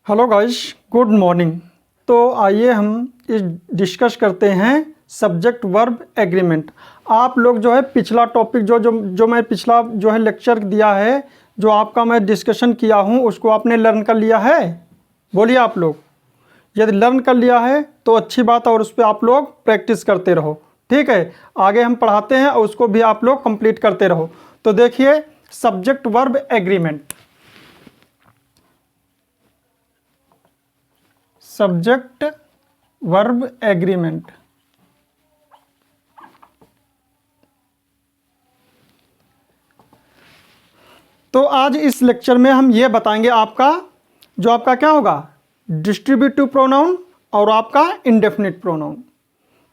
Hello guys, good morning. तो आइए हम इस डिस्कस करते हैं सब्जेक्ट वर्ब एग्रीमेंट। आप लोग जो है पिछला टॉपिक जो मैं पिछला जो है लेक्चर दिया है, जो आपका मैं डिस्कशन किया हूँ, उसको आपने लर्न कर लिया है? बोलिए आप लोग। यदि लर्न कर लिया है तो अच्छी बात है, और उस पर आप लोग प्रैक्टिस करते रहो। ठीक है, आगे हम पढ़ाते हैं और उसको भी आप लोग कंप्लीट करते रहो। तो देखिए, subject verb agreement. Subject verb agreement. तो आज इस लेक्चर में हम ये बताएंगे आपका क्या होगा, डिस्ट्रीब्यूटिव प्रोनाउन और आपका इंडेफिनिट प्रोनाउन।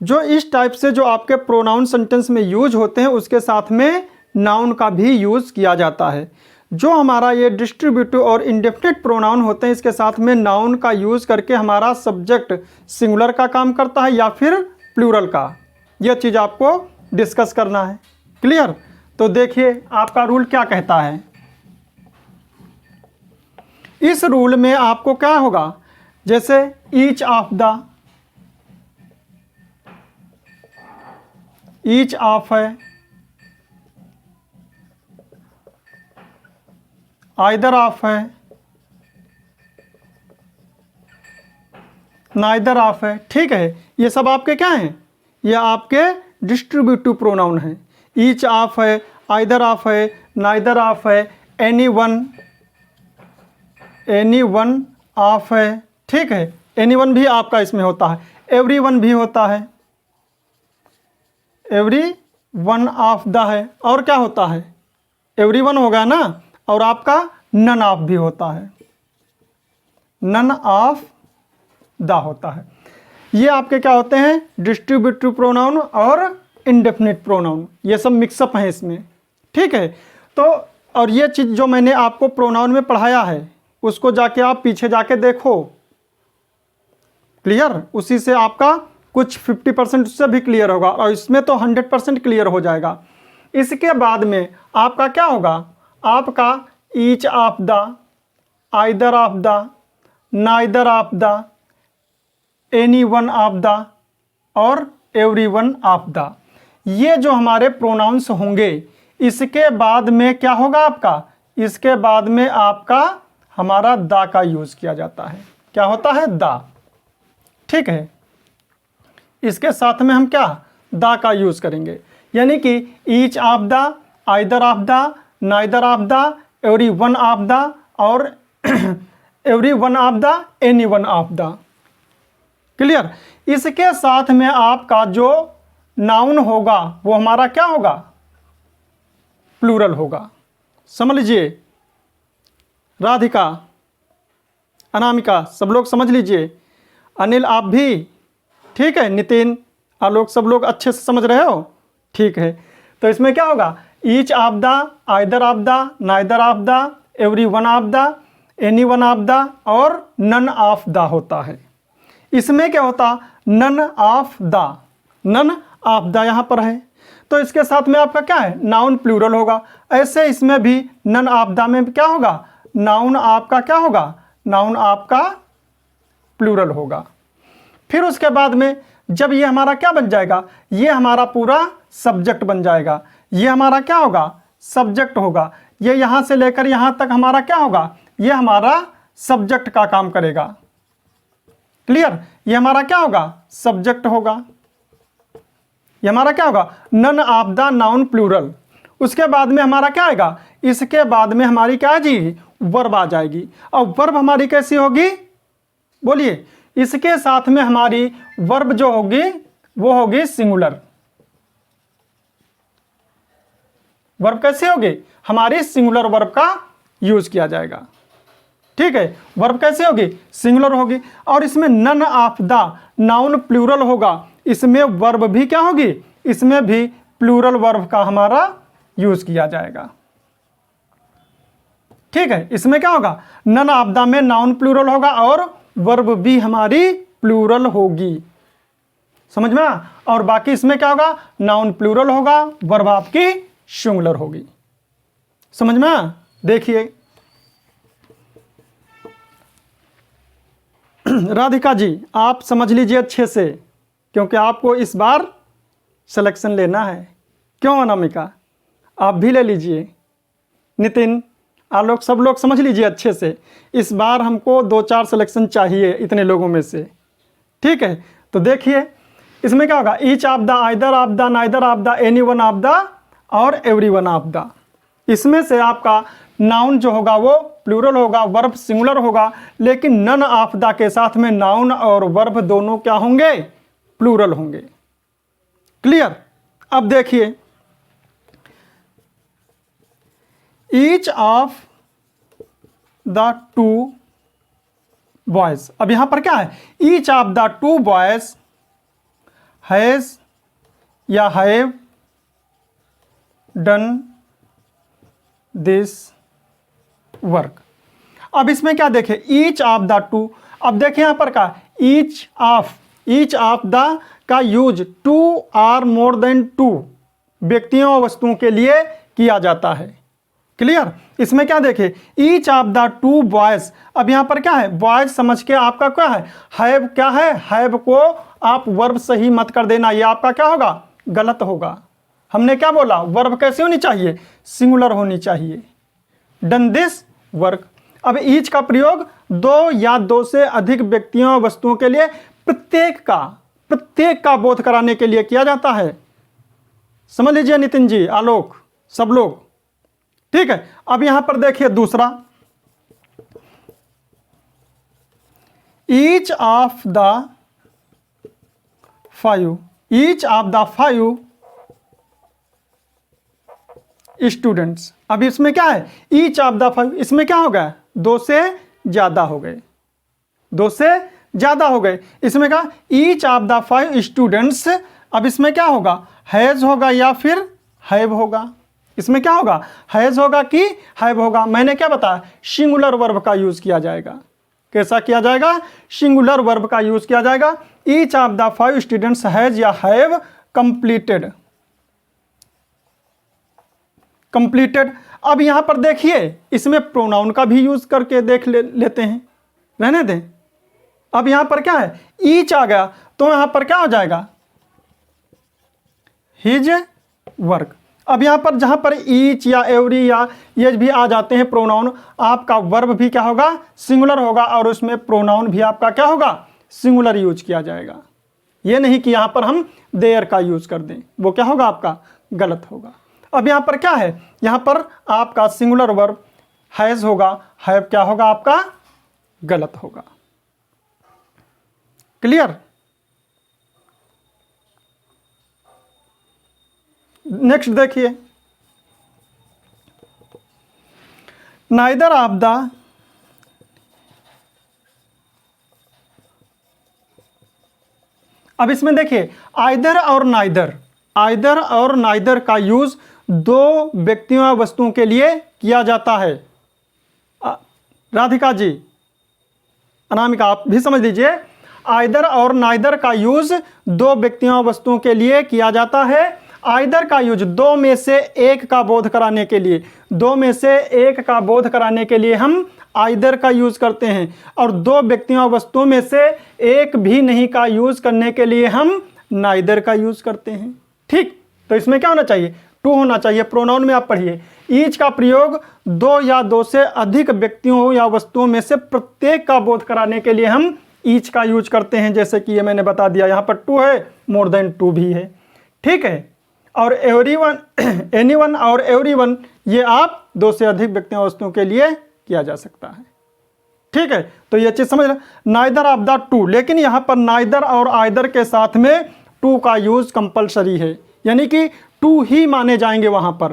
जो इस टाइप से जो आपके प्रोनाउन सेंटेंस में यूज होते हैं, उसके साथ में नाउन का भी यूज किया जाता है। जो हमारा ये डिस्ट्रीब्यूटिव और इंडेफिनिट प्रोनाउन होते हैं, इसके साथ में नाउन का यूज करके हमारा सब्जेक्ट सिंगुलर का काम करता है या फिर प्लूरल का। यह चीज़ आपको डिस्कस करना है। क्लियर? तो देखिए आपका रूल क्या कहता है। इस रूल में आपको क्या होगा, जैसे ईच ऑफ है, आइदर ऑफ है, नाइदर ऑफ है। ठीक है, ये सब आपके क्या हैं? ये आपके डिस्ट्रीब्यूटिव प्रोनाउन हैं। ईच ऑफ है, आइदर ऑफ है, नाइदर ऑफ है, एनी वन ऑफ है। ठीक है, एनी वन भी आपका इसमें होता है, एवरी वन भी होता है, एवरी वन ऑफ द है। और क्या होता है? एवरी वन होगा ना, और आपका नन ऑफ भी होता है, नन ऑफ द होता है। ये आपके क्या होते हैं, डिस्ट्रीब्यूटिव प्रोनाउन और इंडेफिनिट प्रोनाउन। ये सब मिक्सअप हैं इसमें। ठीक है, तो और ये चीज़ जो मैंने आपको प्रोनाउन में पढ़ाया है, उसको जाके आप पीछे जाके देखो। क्लियर? उसी से आपका कुछ 50% उससे भी क्लियर होगा, और इसमें तो 100% क्लियर हो जाएगा। इसके बाद में आपका क्या होगा, आपका each of the, either of the, neither of the, any one of the और एवरी वन ऑफ द। ये जो हमारे प्रोनाउंस होंगे, इसके बाद में क्या होगा आपका, इसके बाद में आपका हमारा द का यूज़ किया जाता है। क्या होता है? द। ठीक है, इसके साथ में हम क्या, द का यूज़ करेंगे। यानी कि each of the, either of the, neither of the, every one of the और every one of the, any one of the. Clear? इसके साथ में आपका जो नाउन होगा वो हमारा क्या होगा, प्लूरल होगा। समझ लीजिए, राधिका, अनामिका, सब लोग समझ लीजिए। अनिल आप भी, ठीक है, नितिन, आलोक, सब लोग अच्छे से समझ रहे हो? ठीक है, तो इसमें क्या होगा, each of the, either of the, neither of the, every one of the, any one of the और नन ऑफ द होता है। इसमें क्या होता, none of the, none of the यहाँ पर है, तो इसके साथ में आपका क्या है, नाउन प्लूरल होगा। ऐसे इसमें भी नन ऑफ द में क्या होगा, नाउन आपका क्या होगा, नाउन आपका प्लूरल होगा। फिर उसके बाद में जब ये हमारा क्या बन जाएगा, ये हमारा पूरा सब्जेक्ट बन जाएगा। ये हमारा क्या होगा, सब्जेक्ट होगा। ये यहाँ से लेकर यहाँ तक हमारा क्या होगा, ये हमारा सब्जेक्ट का काम करेगा। क्लियर? ये हमारा क्या होगा, सब्जेक्ट होगा। ये हमारा क्या होगा, none of the noun plural. उसके बाद में हमारा क्या आएगा, इसके बाद में हमारी क्या जी, वर्ब आ जाएगी। और वर्ब हमारी कैसी होगी, बोलिए। इसके साथ में हमारी वर्ब जो होगी वो होगी सिंगुलर। वर्ब कैसे होगी, हमारी सिंगुलर वर्ब का यूज किया जाएगा। ठीक है, वर्ब कैसे होगी, सिंगुलर होगी। और इसमें none of the noun plural होगा, इसमें वर्ब भी क्या होगी, इसमें भी प्लूरल वर्ब का हमारा यूज किया जाएगा। ठीक है, इसमें क्या होगा, नन ऑफ द में नाउन प्लूरल होगा और वर्ब भी हमारी प्लूरल होगी। समझ में? और बाकी इसमें क्या होगा, नाउन प्लूरल होगा, वर्ब आपकी सिंगुलर होगी। समझ में? देखिए राधिका जी आप समझ लीजिए अच्छे से, क्योंकि आपको इस बार सिलेक्शन लेना है। क्यों अनामिका, आप भी ले लीजिए। नितिन, आलोक, सब लोग समझ लीजिए अच्छे से, इस बार हमको 2-4 सिलेक्शन चाहिए इतने लोगों में से। ठीक है, तो देखिए इसमें क्या होगा, each of the, either of the, neither of the, any one of the और एवरी वन ऑफ द। इसमें से आपका नाउन जो होगा वो प्लूरल होगा, वर्ब सिंगुलर होगा, लेकिन नन ऑफ द के साथ में नाउन और वर्ब दोनों क्या होंगे, प्लूरल होंगे। क्लियर। अब देखिए each of the to boys, अब यहां पर क्या है, each of the to boys has या हैव डन दिस वर्क। अब इसमें क्या देखें, ईच ऑफ द टू, अब देखें यहां पर क्या, ईच ऑफ द का use two or more than two व्यक्तियों और वस्तुओं के लिए किया जाता है। क्लियर। इसमें क्या देखें, each of the to boys, अब यहां पर क्या है, बॉयज समझ के आपका क्या है, हैव क्या है, हैव को आप वर्ब सही मत कर देना, ये आपका क्या होगा, गलत होगा। हमने क्या बोला, वर्ब कैसी होनी चाहिए, सिंगुलर होनी चाहिए। डन दिस वर्क, अब ईच का प्रयोग दो या दो से अधिक व्यक्तियों और वस्तुओं के लिए प्रत्येक का बोध कराने के लिए किया जाता है। समझ लीजिए नितिन जी, आलोक, सब लोग। ठीक है, अब यहां पर देखिए दूसरा, each of the five students, अब इसमें क्या है, ईच ऑफ द 5, इसमें क्या हो गया, दो से ज्यादा हो गए, दो से ज्यादा हो गए। इसमें क्या, ईच ऑफ द 5 स्टूडेंट्स, अब इसमें क्या होगा, हैज होगा या फिर हैव होगा। इसमें क्या होगा, हैज होगा कि हैव होगा। मैंने क्या बताया, सिंगुलर वर्ब का यूज किया जाएगा। कैसा किया जाएगा, सिंगुलर वर्ब का यूज किया जाएगा। Each of the 5 students has या हैव कंप्लीटेड। अब यहां पर देखिए इसमें प्रोनाउन का भी यूज करके देख लेते हैं, रहने दें। अब यहां पर क्या है, ईच आ गया तो यहां पर क्या हो जाएगा, हिज वर्क। अब यहां पर जहां पर ईच या एवरी या ये भी आ जाते हैं प्रोनाउन, आपका वर्ब भी क्या होगा, सिंगुलर होगा, और उसमें प्रोनाउन भी आपका क्या होगा, सिंगुलर यूज किया जाएगा। ये नहीं कि यहां पर हम देयर का यूज कर दें, वो क्या होगा, आपका गलत होगा। अब यहां पर क्या है, यहां पर आपका सिंगुलर वर्ब हैज होगा, हैव क्या होगा, आपका गलत होगा। क्लियर। नेक्स्ट देखिए, नाइदर ऑफ द, अब इसमें देखिए आइदर और नाइदर का यूज दो व्यक्तियों या वस्तुओं के लिए किया जाता है। राधिका जी, अनामिका, आप भी समझ लीजिए, आइदर और नाइदर का यूज दो व्यक्तियों या वस्तुओं के लिए किया जाता है। आइदर का यूज दो में से एक का बोध कराने के लिए, दो में से एक का बोध कराने के लिए हम आइदर का यूज करते हैं, और दो व्यक्तियों वस्तुओं में से एक भी नहीं का यूज करने के लिए हम नाइदर का यूज करते हैं। ठीक, तो इसमें क्या होना चाहिए, टू होना चाहिए। प्रोनाउन में आप पढ़िए, ईच का प्रयोग दो या दो से अधिक व्यक्तियों या वस्तुओं में से प्रत्येक का बोध कराने के लिए हम ईच का यूज करते हैं, जैसे कि ये मैंने बता दिया, यहाँ पर टू है, मोर देन टू भी है। ठीक है, और एवरीवन, एनीवन और एवरीवन, ये आप दो से अधिक व्यक्तियों वस्तुओं के लिए किया जा सकता है। ठीक है, तो ये चीज समझ, नाइदर ऑफ द टू, लेकिन यहां पर नाइदर और आइदर के साथ में टू का यूज कंपलसरी है, यानी कि टू ही माने जाएंगे वहां पर।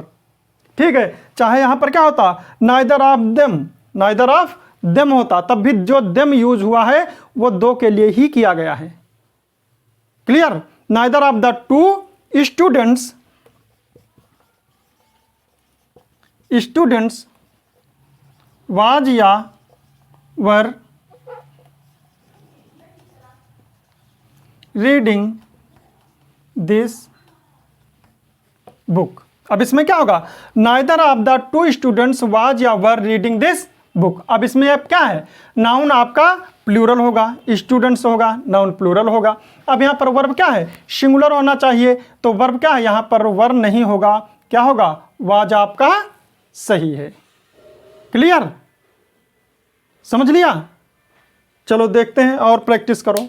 ठीक है, चाहे यहां पर क्या होता, नाइदर ऑफ देम होता, तब भी जो देम यूज हुआ है वो दो के लिए ही किया गया है। Clear. Neither of the two students was या वर रीडिंग दिस बुक। अब इसमें क्या होगा, neither of the two students was या वर रीडिंग दिस बुक। अब इसमें अब क्या है, नाउन आपका प्लूरल होगा, स्टूडेंट्स होगा, नाउन प्लूरल होगा। अब यहाँ पर वर्ब क्या है, सिंगुलर होना चाहिए, तो वर्ब क्या है, यहाँ पर वर नहीं होगा, क्या होगा, वाज आपका सही है। क्लियर, समझ लिया। चलो देखते हैं और प्रैक्टिस करो,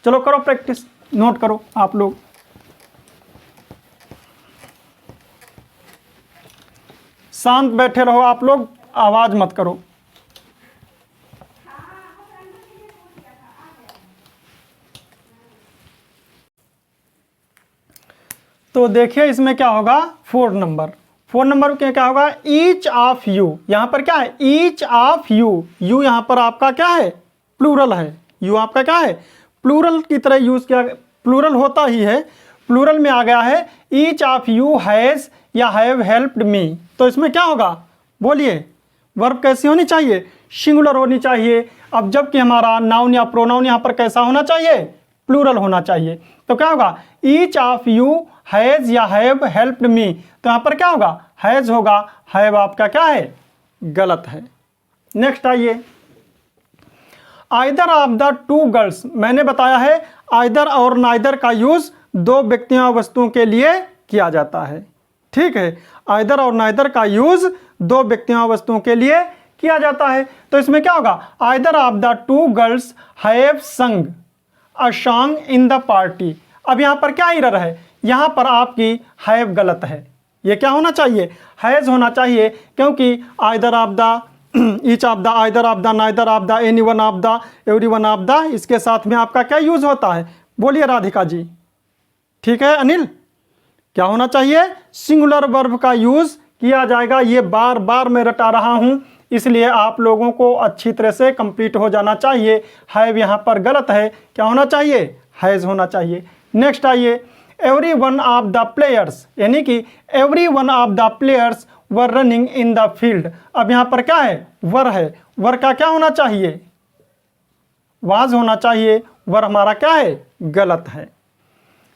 चलो करो प्रैक्टिस, नोट करो आप लोग। शांत बैठे रहो आप लोग, आवाज मत करो। तो देखिए इसमें क्या होगा, 4 नंबर, 4 नंबर के क्या होगा, ईच ऑफ यू। यहां पर क्या है, ईच ऑफ यू, यू यहां पर आपका क्या है, प्लूरल है, यू आपका क्या है, प्लूरल की तरह यूज किया, प्लूरल होता ही है, प्लूरल में आ गया है। ईच ऑफ यू हैज या हैव हेल्प्ड मी, तो इसमें क्या होगा, बोलिए, वर्ब कैसी होनी चाहिए, सिंगुलर होनी चाहिए। अब जबकि हमारा नाउन या प्रोनाउन यहाँ पर कैसा होना चाहिए, प्लूरल होना चाहिए, तो क्या होगा, ईच ऑफ यू हैज या हैव हेल्प्ड मी, तो यहाँ पर क्या होगा, हैज होगा, हैव आपका क्या है, गलत है। नेक्स्ट आइए, either of the to girls, मैंने बताया है आइदर और नाइदर का यूज 2 व्यक्तियों वस्तुओं के लिए किया जाता है, ठीक है, आइदर और नाइदर का यूज 2 व्यक्तियों वस्तुओं के लिए किया जाता है। तो इसमें क्या होगा, either of the to girls have संग a song in the party. अब यहाँ पर क्या एरर है, यहाँ पर आपकी हैव गलत है, ये क्या होना चाहिए, हैज होना चाहिए, क्योंकि either of the, each of the, either of the, neither of the, any one of the, every one of the, इसके साथ में आपका क्या यूज होता है, बोलिए राधिका जी, ठीक है अनिल, क्या होना चाहिए, सिंगुलर वर्ब का यूज किया जाएगा। ये बार बार मैं रटा रहा हूं, इसलिए आप लोगों को अच्छी तरह से कंप्लीट हो जाना चाहिए। हैव यहाँ पर गलत है, क्या होना चाहिए, हैज होना चाहिए। नेक्स्ट आइए, every one of the players, यानी कि every one of the players were running in the field. अब यहाँ पर क्या है, वर है, वर का क्या होना चाहिए, वाज होना चाहिए, वर हमारा क्या है, गलत है,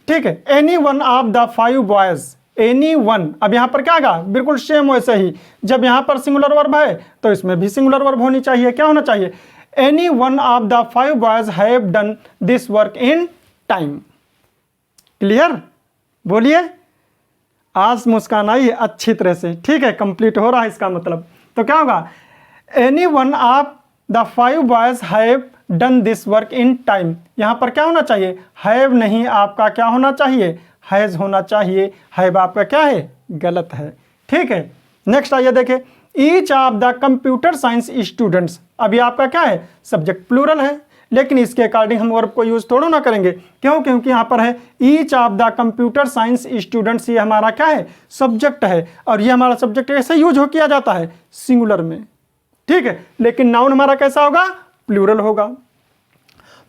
ठीक है। Any one of the 5 boys, any one, अब यहाँ पर क्या आएगा, बिल्कुल सेम वैसे ही, जब यहाँ पर सिंगुलर वर्ब है तो इसमें भी सिंगुलर वर्ब होनी चाहिए, क्या होना चाहिए, any one of the 5 boys have done this work in time. Clear, बोलिए, आज मुस्कान आई है अच्छी तरह से, ठीक है, कंप्लीट हो रहा है इसका मतलब। तो क्या होगा, any one of the 5 boys have done this work in time, यहाँ पर क्या होना चाहिए, हैव नहीं, आपका क्या होना चाहिए, हैज होना चाहिए, हैव आपका क्या है, गलत है, ठीक है। नेक्स्ट आइए देखें, each of the computer science students, अभी आपका क्या है, सब्जेक्ट प्लूरल है, लेकिन इसके अकॉर्डिंग हम वर्ब को यूज थोड़ा ना करेंगे, क्यों, क्योंकि यहाँ पर है each of the computer science students, ये हमारा क्या है, सब्जेक्ट है, और ये हमारा सब्जेक्ट कैसे यूज हो किया जाता है, सिंगुलर में, ठीक है, लेकिन नाउन हमारा कैसा होगा, प्लूरल होगा।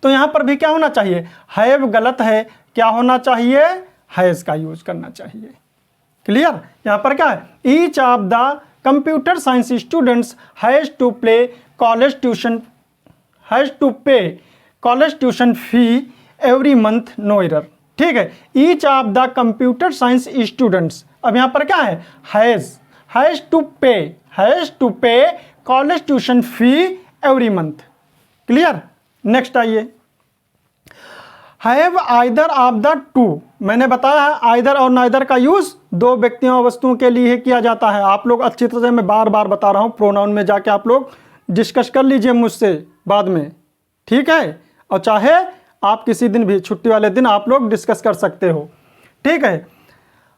तो यहाँ पर भी क्या होना चाहिए, हैव गलत है, क्या होना चाहिए, हैज का यूज करना चाहिए। क्लियर, यहाँ पर क्या है, each of the computer science students has to play college tuition, has to pay college tuition fee every month, no error, ठीक है। Each of the computer science students, अब यहाँ पर क्या है, has to pay college tuition fee every month. Clear, next आइए, have either of the two, मैंने बताया है आइदर और नाइदर का यूज 2 व्यक्तियों और वस्तुओं के लिए किया जाता है। आप लोग अच्छी तरह से, मैं बार बार बता रहा हूं, प्रोनाउन में जाके आप लोग डिस्कस कर लीजिए मुझसे बाद में, ठीक है, और चाहे आप किसी दिन भी, छुट्टी वाले दिन आप लोग डिस्कस कर सकते हो, ठीक है।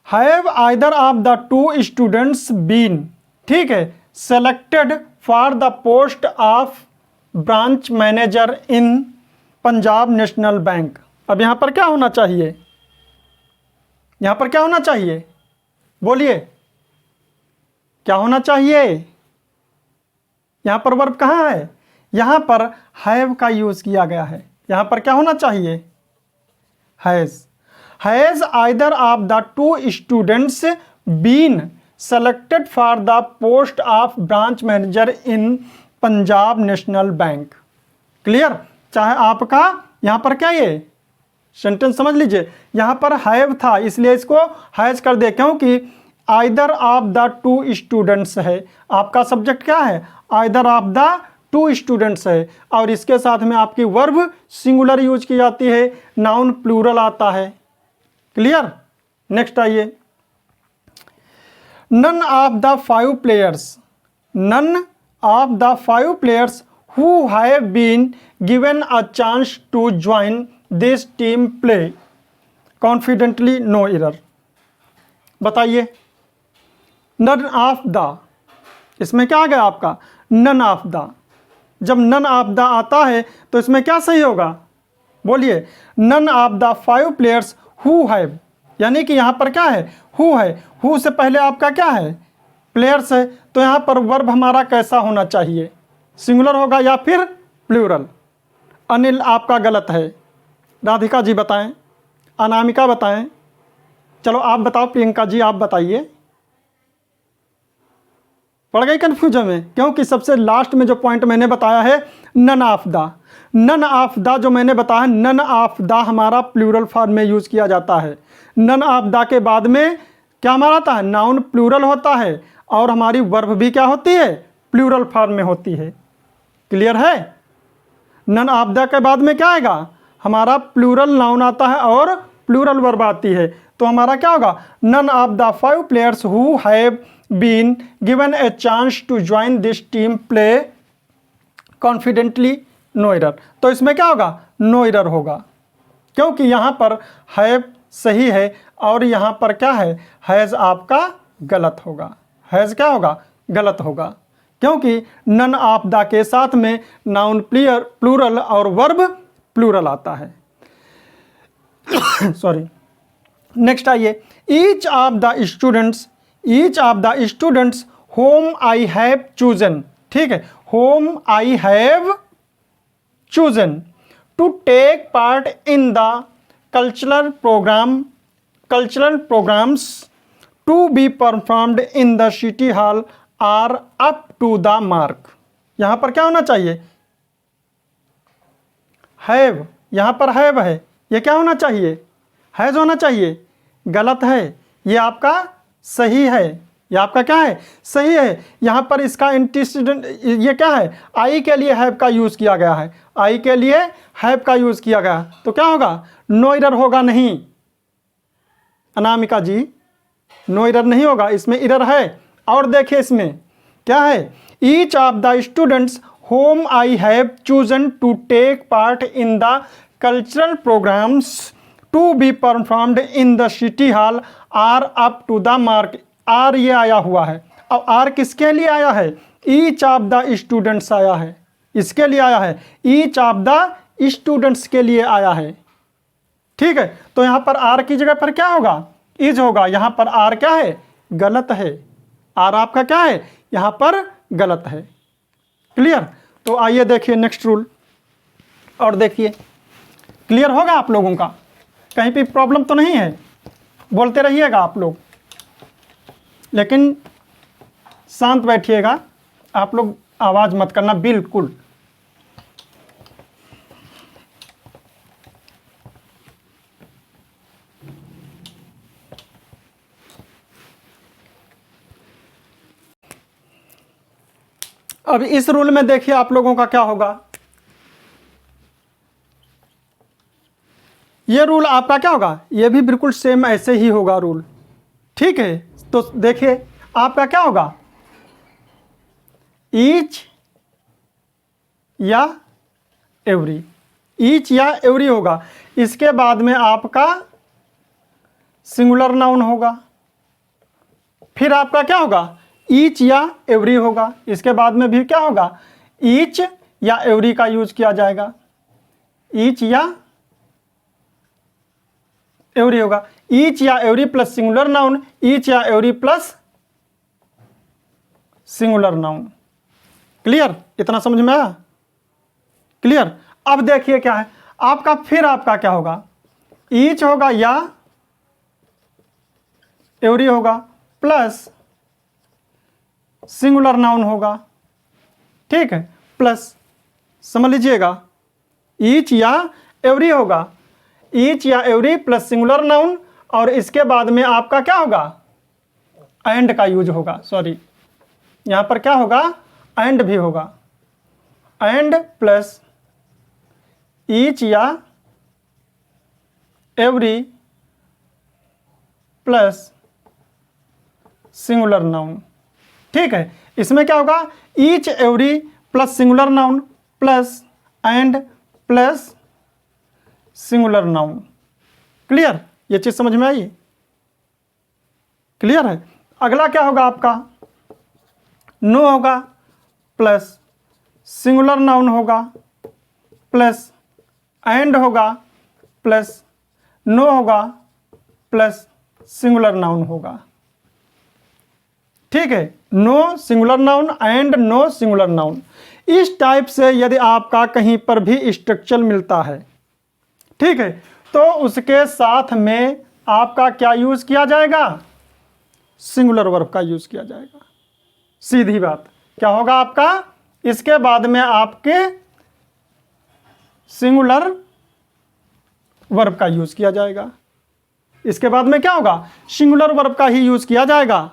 Have either of the two students been, ठीक है, selected for the post of branch manager in Punjab National Bank. अब यहाँ पर क्या होना चाहिए, यहाँ पर क्या होना चाहिए, बोलिए, क्या होना चाहिए, यहाँ पर वर्ब कहाँ है, यहाँ पर हैव का यूज किया गया है, यहाँ पर क्या होना चाहिए, has either of the two students been selected for the post of branch manager in Punjab National Bank. Clear, चाहे आपका यहाँ पर क्या, ये सेंटेंस समझ लीजिए, यहाँ पर हैव था इसलिए इसको हैज कर दे, क्योंकि either of the two students है, आपका सब्जेक्ट क्या है, either of the two students है, और इसके साथ में आपकी वर्ब सिंगुलर यूज की जाती है, नाउन प्लूरल आता है। क्लियर। नेक्स्ट आइए, none of the five players, none of the five players who have been given a chance to join this team play confidently no error. बताइए, none of the, इसमें क्या आ गया आपका, none of the. जब none of the आता है तो इसमें क्या सही होगा, बोलिए, none of the five players who have, यानी कि यहाँ पर क्या है, हु है, हु से पहले आपका क्या है, प्लेयर्स है, तो यहाँ पर वर्ब हमारा कैसा होना चाहिए, सिंगुलर होगा या फिर प्लूरल। अनिल आपका गलत है, राधिका जी बताएं, अनामिका बताएं, चलो आप बताओ, प्रियंका जी आप बताइए। पड़ गई कन्फ्यूजन में, क्योंकि सबसे लास्ट में जो पॉइंट मैंने बताया है none of the, none of the जो मैंने बताया, नन ऑफ द हमारा प्लूरल फॉर्म में यूज़ किया जाता है। नन ऑफ द के बाद में क्या हमारा आता है, नाउन प्लूरल होता है, और हमारी वर्ब भी क्या होती है, प्लूरल फॉर्म में होती है। क्लियर है। नन ऑफ द के बाद में क्या आएगा, हमारा प्लूरल नाउन आता है और प्लूरल वर्ब आती है, तो हमारा क्या होगा, none of the five players who have been given a chance to join this team play confidently no error. तो इसमें क्या होगा, नो एरर होगा, क्योंकि यहाँ पर हैव सही है और यहाँ पर क्या है, हैज़ आपका गलत होगा, हैज़ क्या होगा, गलत होगा, क्योंकि नन ऑफ द के साथ में नाउन प्लूरल और वर्ब प्लूरल आता है। सॉरी। नेक्स्ट आइए, each of the students, each of the students whom I have chosen, ठीक है, whom I have chosen to take part in the cultural programmes to be performed in the city hall are up to the mark. यहाँ पर क्या होना चाहिए, have, यहाँ पर have है, ये क्या होना चाहिए, हैज़ होना चाहिए, गलत है, ये आपका सही है, ये आपका क्या है, सही है। यहाँ पर इसका एंटीसीडेंट ये क्या है, आई के लिए हैव का यूज़ किया गया है, आई के लिए हैव का यूज़ किया गया, तो क्या होगा, नो एरर होगा नहीं, अनामिका जी नो एरर नहीं होगा, इसमें एरर है। और देखिए इसमें क्या है, each of the students whom I have chosen to take part in the cultural programmes to be performed in the city hall are up to the mark. Are ये आया हुआ है, अब आर किसके लिए आया है, ईच ऑफ द स्टूडेंट्स आया है, इसके लिए आया है, ईच ऑफ द स्टूडेंट्स के लिए आया है, ठीक है। तो यहाँ पर आर की जगह पर क्या होगा, इज होगा, यहाँ पर आर क्या है, गलत है, आर आपका क्या है, यहाँ पर गलत है। क्लियर। तो आइए देखिए नेक्स्ट रूल, और देखिए क्लियर होगा आप लोगों का, कहीं भी प्रॉब्लम तो नहीं है, बोलते रहिएगा आप लोग, लेकिन शांत बैठिएगा, आप लोग आवाज़ मत करना बिल्कुल। अब इस रूल में देखिए आप लोगों का क्या होगा, ये रूल आपका क्या होगा, ये भी बिल्कुल सेम ऐसे ही होगा रूल, ठीक है। तो देखिए आपका क्या होगा, ईच या एवरी, ईच या एवरी होगा, इसके बाद में आपका सिंगुलर नाउन होगा, फिर आपका क्या होगा, ईच या एवरी होगा, इसके बाद में भी क्या होगा, ईच या एवरी का यूज किया जाएगा, ईच या एवरी होगा, ईच या every plus singular noun, each या every plus singular noun. Clear, इतना समझ में आया, क्लियर। अब देखिए क्या है आपका, फिर आपका क्या होगा, ईच होगा या एवरी होगा प्लस सिंगुलर नाउन होगा, ठीक है, प्लस समझ लीजिएगा, ईच या एवरी होगा, ईच या एवरी प्लस सिंगुलर नाउन, और इसके बाद में आपका क्या होगा, एंड का यूज होगा, सॉरी यहाँ पर क्या होगा, एंड भी होगा, एंड प्लस ईच या एवरी प्लस सिंगुलर नाउन। ठीक है, इसमें क्या होगा, each every plus singular noun plus and plus singular noun. Clear, ये चीज समझ में आई? क्लियर है। अगला क्या होगा आपका, नो होगा प्लस सिंगुलर नाउन होगा प्लस एंड होगा प्लस नो होगा प्लस सिंगुलर नाउन होगा। ठीक है, no singular noun and no singular noun. इस टाइप से यदि आपका कहीं पर भी स्ट्रक्चर मिलता है, ठीक है, तो उसके साथ में आपका क्या यूज किया जाएगा, सिंगुलर वर्ब का यूज किया जाएगा। सीधी बात, क्या होगा आपका, इसके बाद में आपके सिंगुलर वर्ब का यूज किया जाएगा। इसके बाद में क्या होगा, सिंगुलर वर्ब का ही यूज किया जाएगा।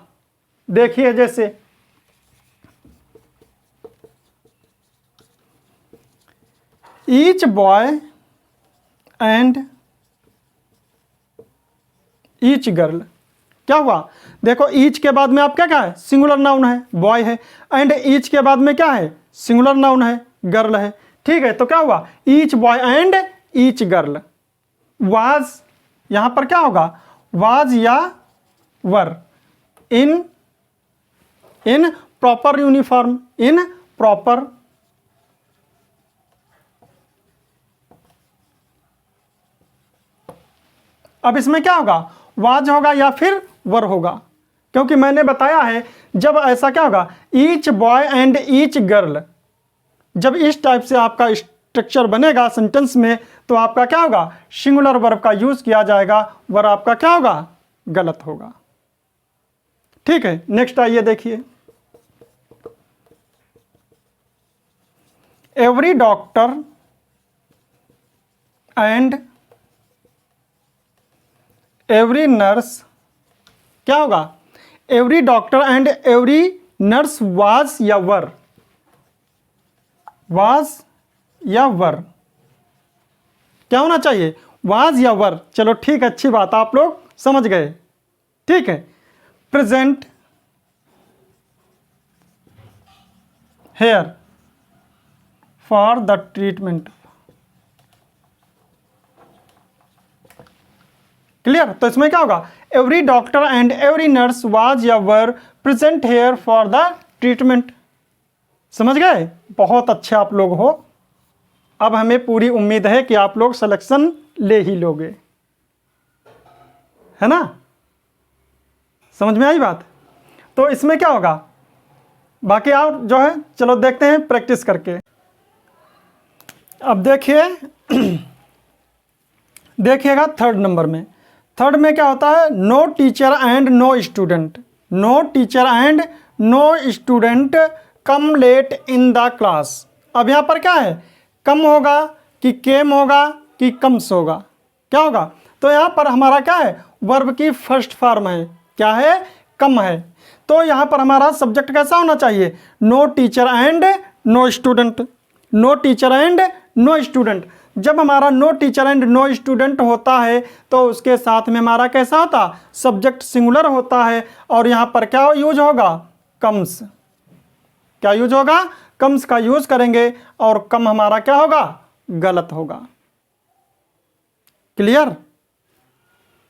देखिए जैसे each boy and each girl, क्या हुआ, देखो ईच के बाद में आप क्या है, सिंगुलर नाउन है, बॉय है, एंड ईच के बाद में क्या है, सिंगुलर नाउन है, गर्ल है। ठीक है, तो क्या हुआ, each boy and each girl. Was, यहां पर क्या होगा, वाज या were, in proper uniform, in proper अब इसमें क्या होगा, वाज होगा या फिर वर होगा, क्योंकि मैंने बताया है जब ऐसा क्या होगा, each boy and each girl, जब इस टाइप से आपका स्ट्रक्चर बनेगा सेंटेंस में, तो आपका क्या होगा, सिंगुलर वर्ब का यूज किया जाएगा, वर आपका क्या होगा, गलत होगा। ठीक है, नेक्स्ट आइए देखिए, every doctor and every nurse, क्या होगा, every doctor and every nurse was या वर, वाज या वर, क्या होना चाहिए, वाज या वर। चलो ठीक, अच्छी बात, आप लोग समझ गए। ठीक है, present here for the treatment. Clear, तो इसमें क्या होगा, every doctor and every nurse was या were present here for the treatment. समझ गए, बहुत अच्छे आप लोग हो। अब हमें पूरी उम्मीद है कि आप लोग सिलेक्शन ले ही लोगे, है ना, समझ में आई बात। तो इसमें क्या होगा, बाकी आप जो है चलो देखते हैं प्रैक्टिस करके। अब देखिए देखिएगा थर्ड नंबर में, थर्ड में क्या होता है, no teacher and no student, no teacher and no student come late in the class. अब यहाँ पर क्या है, कम होगा कि केम होगा कि कम्स होगा, क्या होगा, तो यहाँ पर हमारा क्या है, वर्ब की फर्स्ट फॉर्म है, क्या है, कम है। तो यहाँ पर हमारा सब्जेक्ट कैसा होना चाहिए, no teacher and no student, no teacher and no student. जब हमारा no teacher and no student होता है तो उसके साथ में हमारा कैसा होता, सब्जेक्ट सिंगुलर होता है, और यहाँ पर क्या यूज होगा, कम्स, क्या यूज होगा, कम्स का यूज करेंगे, और कम हमारा क्या होगा, गलत होगा। क्लियर,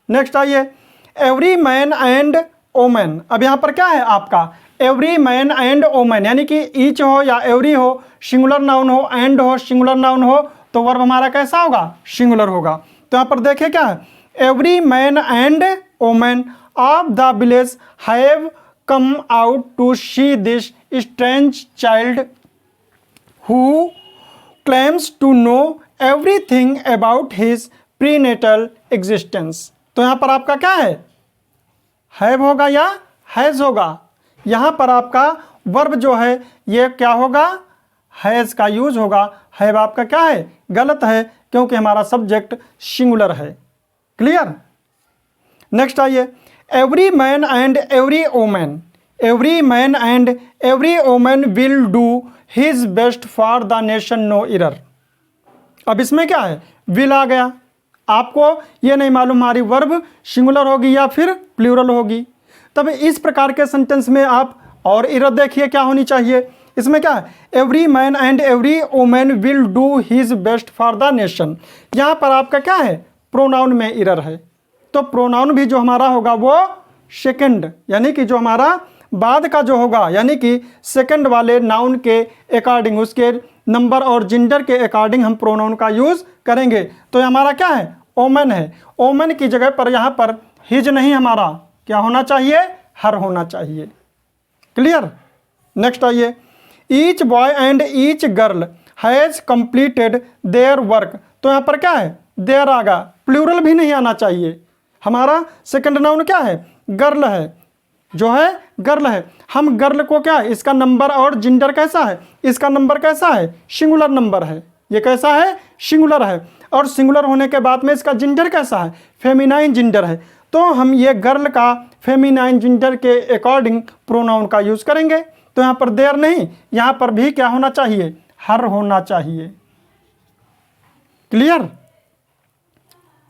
नेक्स्ट आइए, एवरी मैन एंड ओमैन। अब यहाँ पर क्या है आपका, एवरी मैन एंड ओमैन, यानी कि ईच हो या एवरी हो, सिंगुलर नाउन हो, एंड हो, सिंगुलर नाउन हो, तो वर्ब हमारा कैसा होगा, सिंगुलर होगा। तो यहाँ पर देखिए क्या है, every man and woman of the village have come out to see this strange child who claims to know everything about his prenatal existence. तो यहाँ पर आपका क्या है, हैव होगा या हैज होगा। यहाँ पर आपका वर्ब जो है ये क्या होगा, हैज का यूज होगा, हैव आपका क्या है, गलत है, क्योंकि हमारा सब्जेक्ट सिंगुलर है। क्लियर, नेक्स्ट आइए, every man and every woman, every man and every woman will do his best for the nation, no error. अब इसमें क्या है, विल आ गया। आपको ये नहीं मालूम हमारी वर्ब सिंगुलर होगी या फिर प्लूरल होगी। तब इस प्रकार के सेंटेंस में आप और एरर देखिए क्या होनी चाहिए। इसमें क्या है, every man and every woman will do his best for the nation. यहाँ पर आपका क्या है, प्रोनाउन में एरर है। तो प्रोनाउन भी जो हमारा होगा वो सेकंड, यानी कि जो हमारा बाद का जो होगा, यानी कि सेकंड वाले नाउन के अकॉर्डिंग, उसके नंबर और जेंडर के अकॉर्डिंग हम प्रोनाउन का यूज़ करेंगे। तो ये हमारा क्या है, ओमन है। ओमन की जगह पर यहाँ पर हिज नहीं, हमारा क्या होना चाहिए, हर होना चाहिए। क्लियर। नेक्स्ट आइए, each boy and each girl has completed their work. तो यहाँ पर क्या है, देयर आगा, प्लूरल भी नहीं आना चाहिए। हमारा सेकंड नाउन क्या है, गर्ल है, जो है गर्ल है। हम गर्ल को क्या है, इसका नंबर और जेंडर कैसा है, इसका नंबर कैसा है, सिंगुलर नंबर है। ये कैसा है, सिंगुलर है। और सिंगुलर होने के बाद में इसका जेंडर कैसा है, फेमिनाइन जेंडर है। तो हम ये गर्ल का फेमिनाइन जेंडर के अकॉर्डिंग प्रोनाउन का यूज़ करेंगे। तो यहाँ पर देयर नहीं, यहाँ पर भी क्या होना चाहिए, हर होना चाहिए। क्लियर।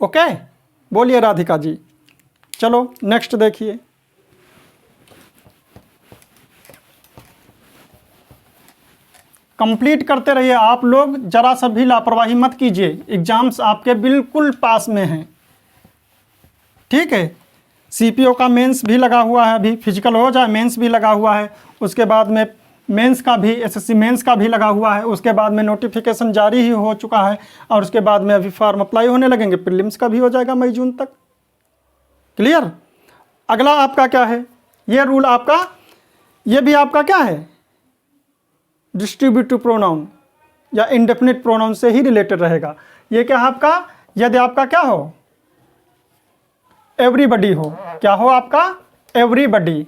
ओके, बोलिए राधिका जी। चलो नेक्स्ट देखिए, कंप्लीट करते रहिए आप लोग, जरा सा भी लापरवाही मत कीजिए। एग्जाम्स आपके बिल्कुल पास में हैं, ठीक है। सीपीओ का मेंस भी लगा हुआ है, अभी फिजिकल हो जाए मेंस भी लगा हुआ है, उसके बाद में मेंस का भी, एसएससी मेंस का भी लगा हुआ है, उसके बाद में नोटिफिकेशन जारी ही हो चुका है, और उसके बाद में अभी फॉर्म अप्लाई होने लगेंगे, प्रीलिम्स का भी हो जाएगा मई जून तक। क्लियर। अगला आपका क्या है, ये रूल आपका, ये भी आपका क्या है, डिस्ट्रीब्यूटिव प्रोनाउन या इंडेफिनिट प्रोनाउन से ही रिलेटेड रहेगा। ये क्या है आपका, यदि आपका क्या हो, एवरीबडी हो, क्या हो आपका, एवरीबडी,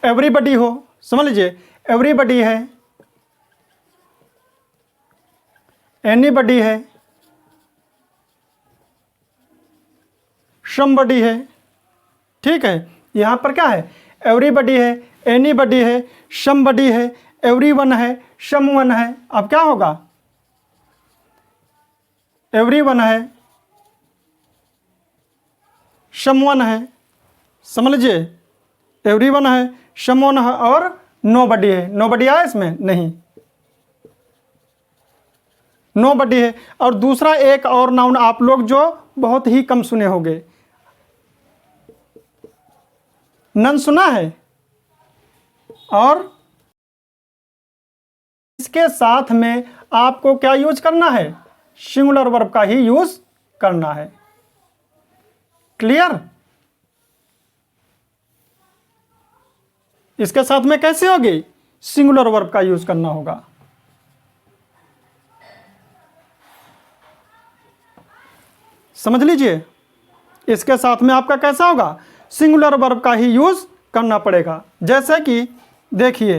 एवरीबडी हो, समझ लीजिए। एवरीबडी है, एनीबडी है, समबडी है, ठीक है। यहां पर क्या है, एवरीबडी है, एनीबडी है, समबडी है, एवरीवन है, समवन है। अब क्या होगा, एवरीवन है, समवन है, समझ लीजिए। एवरीवन है, समवन है, और नोबडी है। नोबडी आया इसमें, नहीं, नोबडी है। और दूसरा एक और नाउन आप लोग जो बहुत ही कम सुने होंगे, नन सुना है। और इसके साथ में आपको क्या यूज करना है, सिंगुलर वर्ब का ही यूज करना है। क्लियर। इसके साथ में कैसे होगी, सिंगुलर वर्ब का यूज करना होगा। समझ लीजिए, इसके साथ में आपका कैसा होगा, सिंगुलर वर्ब का ही यूज करना पड़ेगा। जैसे कि देखिए,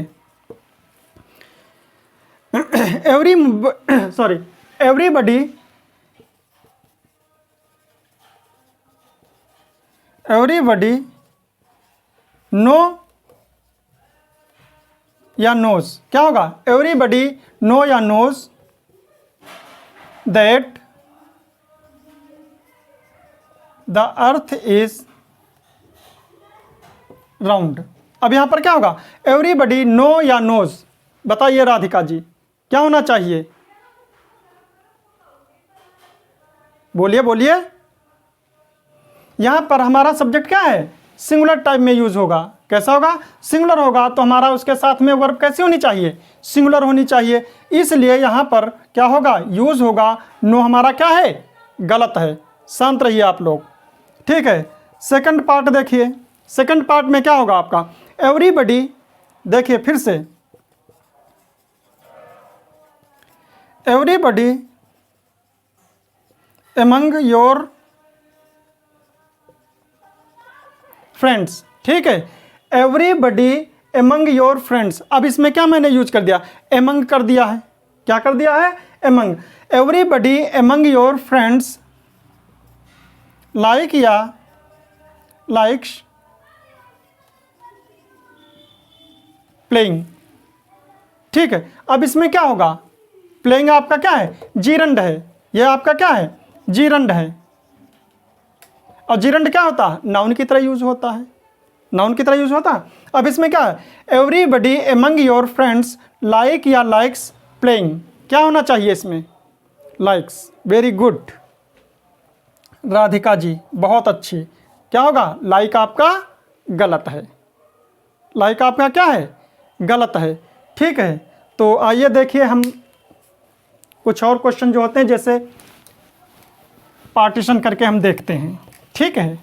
एवरीबडी, एवरीबडी नो या नोज, क्या होगा, एवरीबडी नो या knows that the earth is round. अब यहां पर क्या होगा, एवरीबडी नो या नोज, बताइए राधिका जी क्या होना चाहिए, बोलिए बोलिए। यहां पर हमारा सब्जेक्ट क्या है, सिंगुलर टाइप में यूज होगा। कैसा होगा, सिंगुलर होगा, तो हमारा उसके साथ में वर्ब कैसी होनी चाहिए, सिंगुलर होनी चाहिए। इसलिए यहां पर क्या होगा, यूज होगा। नो हमारा क्या है, गलत है। शांत रहिए आप लोग, ठीक है। सेकंड पार्ट देखिए, सेकंड पार्ट में क्या होगा आपका, एवरीबडी, देखिए फिर से, एवरीबडी एमंग योर फ्रेंड्स, ठीक है। Everybody among your friends. अब इसमें क्या मैंने यूज कर दिया, एमंग कर दिया है। क्या कर दिया है, among. Everybody among your friends like या लाइक्स प्लेइंग। ठीक है, अब इसमें क्या होगा, प्लेइंग आपका क्या है, जीरंड है, यह आपका क्या है, जीरंड है। और जीरंड क्या होता है, नाउन की तरह यूज होता है, नाउन की तरह यूज होता है। अब इसमें क्या है, everybody among your friends like या लाइक्स प्लेइंग, क्या होना चाहिए इसमें, likes. Very good Radhika ji, बहुत अच्छी। क्या होगा, लाइक आपका गलत है, लाइक आपका क्या है, गलत है। ठीक है, तो आइए देखिए हम कुछ और क्वेश्चन जो होते हैं जैसे पार्टीशन करके हम देखते हैं। ठीक है,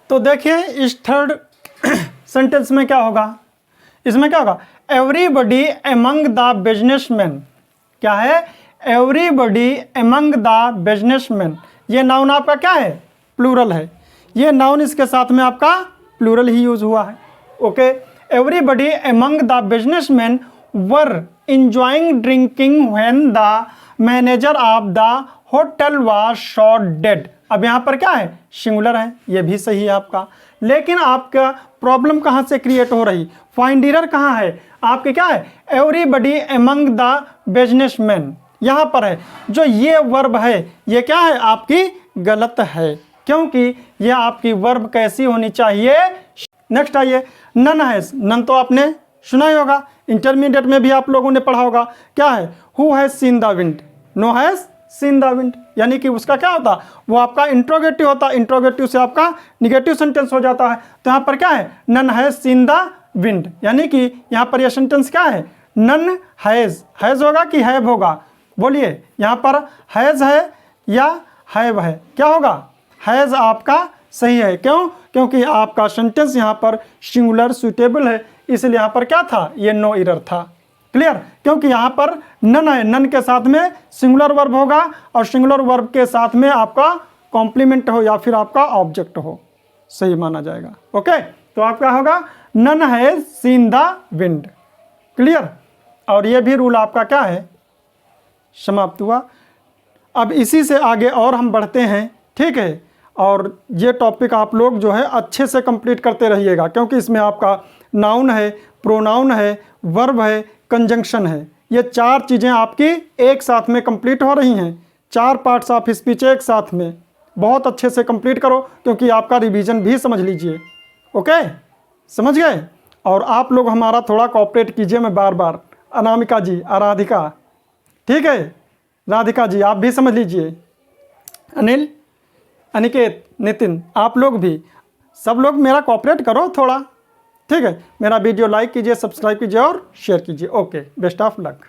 तो देखिए इस थर्ड सेंटेंस में क्या होगा, इसमें क्या होगा, एवरीबडी एमंग द बिजनेसमैन, क्या है, एवरीबडी एमंग द बिजनेसमैन। ये नाउन आपका क्या है, प्लूरल है, ये नाउन इसके साथ में आपका प्लूरल ही यूज हुआ है। Okay, everybody among the businessman were enjoying drinking when the manager of the hotel was shot dead. अब यहाँ पर क्या है, सिंगुलर है, ये भी सही है आपका। लेकिन आपका प्रॉब्लम कहाँ से क्रिएट हो रही, फाइंड एरर कहाँ है आपके, क्या है, एवरीबडी एमंग द बिजनेसमैन यहाँ पर है। जो ये वर्ब है ये क्या है, आपकी गलत है, क्योंकि ये आपकी वर्ब कैसी होनी चाहिए। नेक्स्ट आइए, नन हैज, नन तो आपने सुना ही होगा, इंटरमीडिएट में भी आप लोगों ने पढ़ा होगा। क्या है, who has seen the wind, no has seen the wind, यानी कि उसका क्या होता, वो आपका इंट्रोगेटिव होता, इंट्रोगेटिव से आपका निगेटिव सेंटेंस हो जाता है। तो यहाँ पर क्या है, none has seen the wind, यानी कि यहाँ पर यह सेंटेंस क्या है, नन हैज, हैज होगा कि हैव होगा, बोलिए। यहाँ पर हैज है या हैव है, क्या होगा, हैज आपका सही है। क्यों, क्योंकि आपका सेंटेंस यहाँ पर सिंगुलर सुटेबल है, इसलिए यहाँ पर क्या था, ये नो एरर था। क्लियर, क्योंकि यहाँ पर नन है, नन के साथ में सिंगुलर वर्ब होगा और सिंगुलर वर्ब के साथ में आपका कॉम्प्लीमेंट हो या फिर आपका ऑब्जेक्ट हो, सही माना जाएगा। ओके, तो आपका होगा none has seen the wind. Clear, और ये भी रूल आपका क्या है, समाप्त हुआ। अब इसी से आगे और हम बढ़ते हैं। ठीक है, और ये टॉपिक आप लोग जो है अच्छे से कंप्लीट करते रहिएगा, क्योंकि इसमें आपका नाउन है, प्रोनाउन है, वर्ब है, कंजंक्शन है, ये चार चीज़ें आपकी एक साथ में कंप्लीट हो रही हैं। चार पार्ट्स ऑफ स्पीच एक साथ में, बहुत अच्छे से कंप्लीट करो, क्योंकि आपका रिवीजन भी समझ लीजिए। ओके, समझ गए। और आप लोग हमारा थोड़ा कोऑपरेट कीजिए, मैं बार बार, अनामिका जी, आराधिका, ठीक है, राधिका जी आप भी समझ लीजिए, अनिल, अनिकेत, नितिन, आप लोग भी, सब लोग मेरा कोऑपरेट करो थोड़ा। ठीक है, मेरा वीडियो लाइक कीजिए, सब्सक्राइब कीजिए और शेयर कीजिए। Okay, best of luck.